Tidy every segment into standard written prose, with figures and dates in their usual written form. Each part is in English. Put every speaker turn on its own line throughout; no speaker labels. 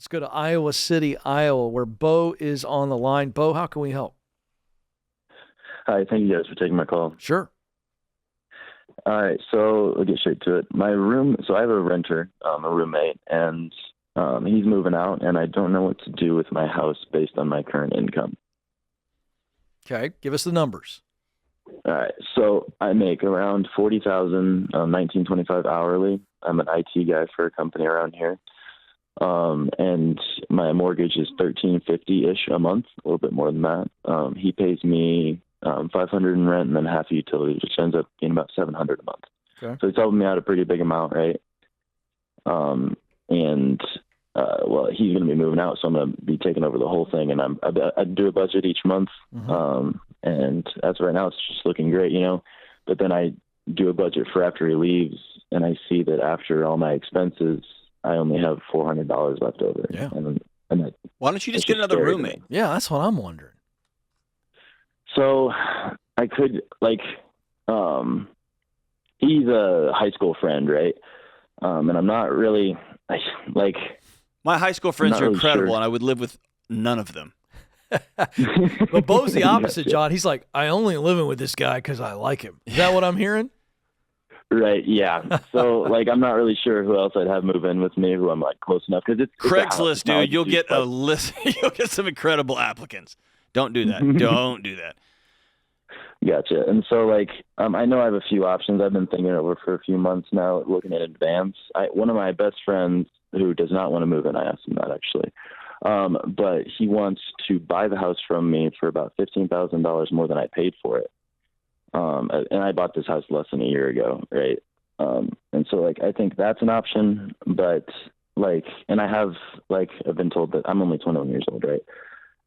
Let's go to Iowa City, Iowa, where Bo is on the line. Bo, how can we help?
Hi, thank you guys for taking my call.
Sure.
All right, so we'll get straight to it. So I have a renter, a roommate, and he's moving out, and I don't know what to do with my house based on my current income.
Okay, give us the numbers.
All right, so I make around $40,000, $19.25 hourly. I'm an IT guy for a company around here, and my mortgage is $13.50-ish a month, a little bit more than that. He pays me $500 in rent and then half utilities, which ends up being about $700 a month.
Okay.
So he's helping me out a pretty big amount, right? Well, he's going to be moving out, so I'm going to be taking over the whole thing, and I do a budget each month, and as of right now, it's just looking great, you know. But then I do a budget for after he leaves, and I see that after all my expenses, I only have $400 left over.
Yeah.
And
Why don't you just get another roommate?
Yeah, that's what I'm wondering.
So I could, he's a high school friend, right? And I'm not really,
My high school friends are
really
incredible,
sure.
and I would live with none of them.
But Bo's the opposite, John. He's like, I only living with this guy because I like him. Is that what I'm hearing?
Right, yeah. So, I'm not really sure who else I'd have move in with me who I'm, close enough. Because it's
Craigslist, dude. You'll get a list. You'll get some incredible applicants. Don't do that. Don't do that.
Gotcha. And so, I know I have a few options. I've been thinking it over for a few months now, looking in advance. One of my best friends who does not want to move in, I asked him that, actually. But he wants to buy the house from me for about $15,000 more than I paid for it. And I bought this house less than a year ago, right? And so, I think that's an option. But, and I've been told that I'm only 21 years old, right?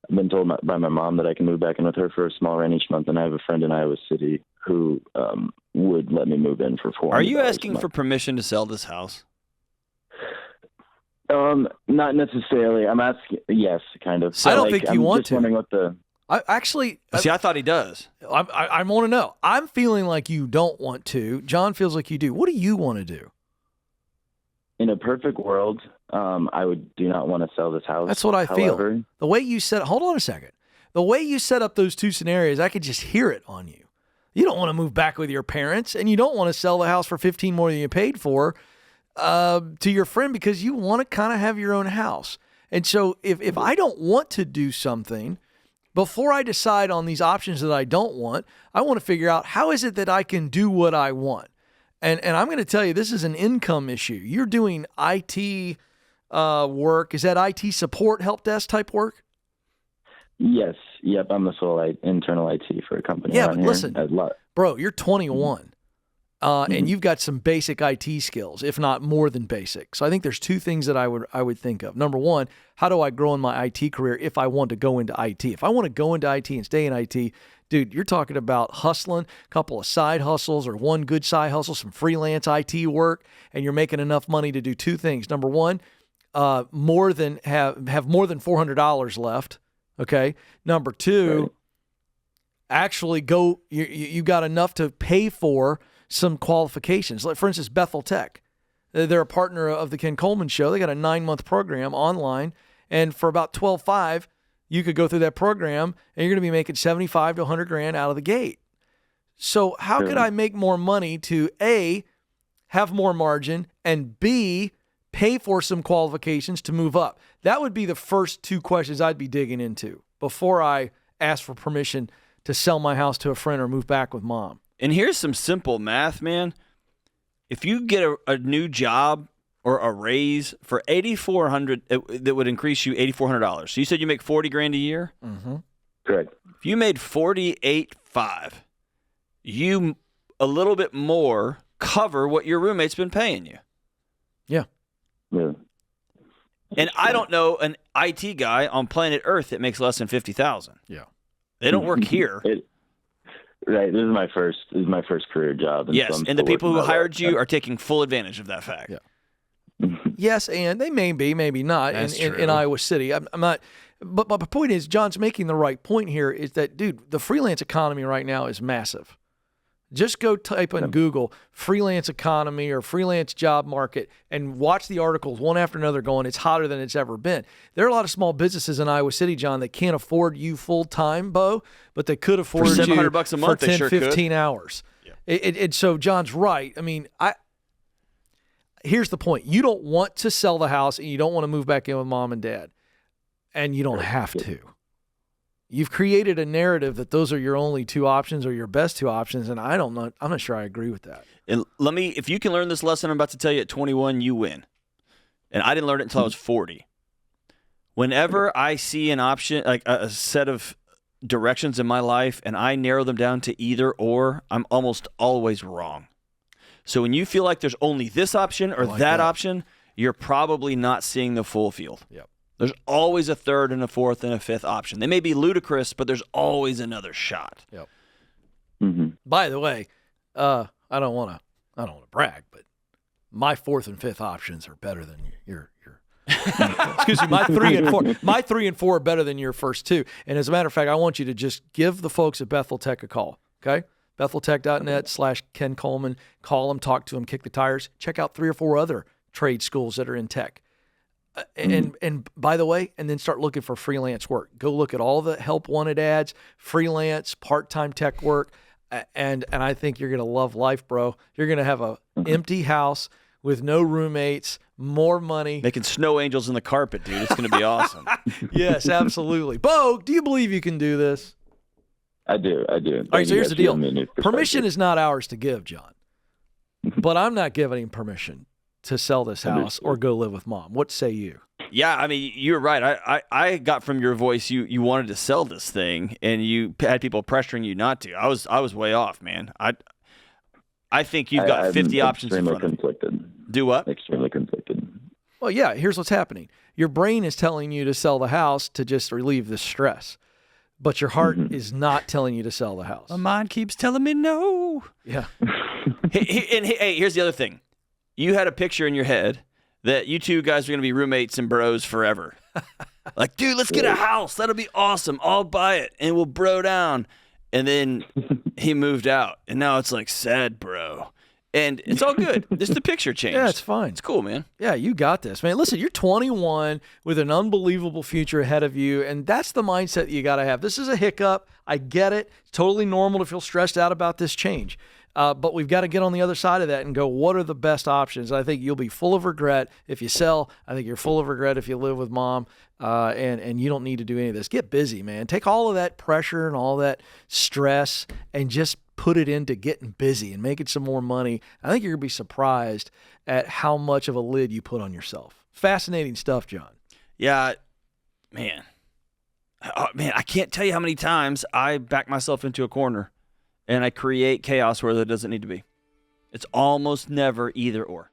I've been told by my mom that I can move back in with her for a small rent each month, and I have a friend in Iowa City who would let me move in for $400.
Are you asking for permission to sell this house?
Not necessarily. I'm asking. Yes, kind of.
I don't think you
I'm
want
just
to.
wondering what the.
See, I thought he does.
I want to know. I'm feeling like you don't want to. John feels like you do. What do you want to do?
In a perfect world, I do not want to sell this house.
That's what I feel. The way you said, hold on a second. The way you set up those two scenarios, I could just hear it on you. You don't want to move back with your parents, and you don't want to sell the house for $15,000 more than you paid for to your friend because you want to kind of have your own house. And so if I don't want to do something, before I decide on these options that I don't want, I want to figure out how is it that I can do what I want. And I'm going to tell you, this is an income issue. You're doing IT work. Is that IT support help desk type work?
Yes. Yep. I'm the sole internal IT for a company.
Yeah, but listen,
a lot.
Bro, you're 21. And you've got some basic IT skills, if not more than basic. So I think there's two things that I would think of. Number one, how do I grow in my IT career if I want to go into IT? If I want to go into IT and stay in IT, dude, you're talking about hustling, a couple of side hustles or one good side hustle, some freelance IT work, and you're making enough money to do two things. Number one, have more than $400 left. Okay. Number two,
right.
Actually go. You got enough to pay for some qualifications. Like, for instance, Bethel Tech. They're a partner of the Ken Coleman Show. They got a 9-month program online, and for about $12,500, you could go through that program, and you're going to be making $75,000 to $100,000 out of the gate. So how could I make more money to A, have more margin, and B, pay for some qualifications to move up? That would be the first two questions I'd be digging into before I ask for permission to sell my house to a friend or move back with mom.
And here's some simple math, man. If you get a new job or a raise for $8,400, that would increase you $8,400. So you said you make $40,000 a year?
Mm-hmm.
Correct.
If you made $48,500, you a little bit more cover what your roommate's been paying you.
Yeah.
Yeah.
And I don't know an IT guy on planet Earth that makes less than $50,000.
Yeah.
They don't work here.
Right. This is my first career job.
Yes,
so
and the people who hired you are taking full advantage of that fact.
Yeah. Yes, and they may be, maybe not in Iowa City. I'm not. But my point is, John's making the right point here is that, dude, the freelance economy right now is massive. Just go type in Google freelance economy or freelance job market and watch the articles one after another going, it's hotter than it's ever been. There are a lot of small businesses in Iowa City, John, that can't afford you full-time, Bo, but they could afford you
$700 a month,
for
they
10,
sure
15
could.
hours. And so John's right. I mean, here's the point. You don't want to sell the house and you don't want to move back in with mom and dad, and you don't have to. You've created a narrative that those are your only two options or your best two options, and I'm not sure I agree with that.
And if you can learn this lesson I'm about to tell you at 21, you win. And I didn't learn it until I was 40. Whenever I see an option, like a set of directions in my life, and I narrow them down to either or, I'm almost always wrong. So when you feel like there's only this option or that option, you're probably not seeing the full field.
Yep.
There's always a third and a fourth and a fifth option. They may be ludicrous, but there's always another shot.
Yep.
Mm-hmm.
By the way, I don't want to brag, but my fourth and fifth options are better than your excuse me, my 3 and 4. My 3 and 4 are better than your first two. And as a matter of fact, I want you to just give the folks at Bethel Tech a call. Okay? BethelTech.net/Ken Coleman. Call them, talk to them, kick the tires. Check out 3 or 4 other trade schools that are in tech. And by the way, and then start looking for freelance work. Go look at all the help wanted ads, freelance, part-time tech work, and I think you're going to love life, bro. You're going to have a empty house with no roommates, more money.
Making snow angels in the carpet, dude. It's going to be awesome.
Yes, absolutely. Bo, do you believe you can do this?
I do.
All right, so here's the deal. Permission is not ours to give, John. But I'm not giving him permission to sell this house or go live with mom. What say you?
Yeah, I mean, you're right. I got from your voice you wanted to sell this thing, and you had people pressuring you not to. I was way off, man. I think you've got 50 options in front of you.
Conflicted.
Do what?
Extremely conflicted.
Well, yeah, here's what's happening. Your brain is telling you to sell the house to just relieve the stress, but your heart is not telling you to sell the house.
My mind keeps telling me no.
Yeah.
Hey, here's the other thing. You had a picture in your head that you two guys are going to be roommates and bros forever. Like, dude, let's get a house. That'll be awesome. I'll buy it, and we'll bro down. And then he moved out, and now it's like sad bro. And it's all good. Just the picture changed.
Yeah, it's fine.
It's cool, man.
Yeah, you got this, man. Listen, you're 21 with an unbelievable future ahead of you, and that's the mindset that you got to have. This is a hiccup. I get it. It's totally normal to feel stressed out about this change. But we've got to get on the other side of that and go, what are the best options? I think you'll be full of regret if you sell. I think you're full of regret if you live with mom, and you don't need to do any of this. Get busy, man. Take all of that pressure and all that stress and just put it into getting busy and making some more money. I think you're going to be surprised at how much of a lid you put on yourself. Fascinating stuff, John.
Yeah, man. Man, I can't tell you how many times I back myself into a corner and I create chaos where there doesn't need to be. It's almost never either or.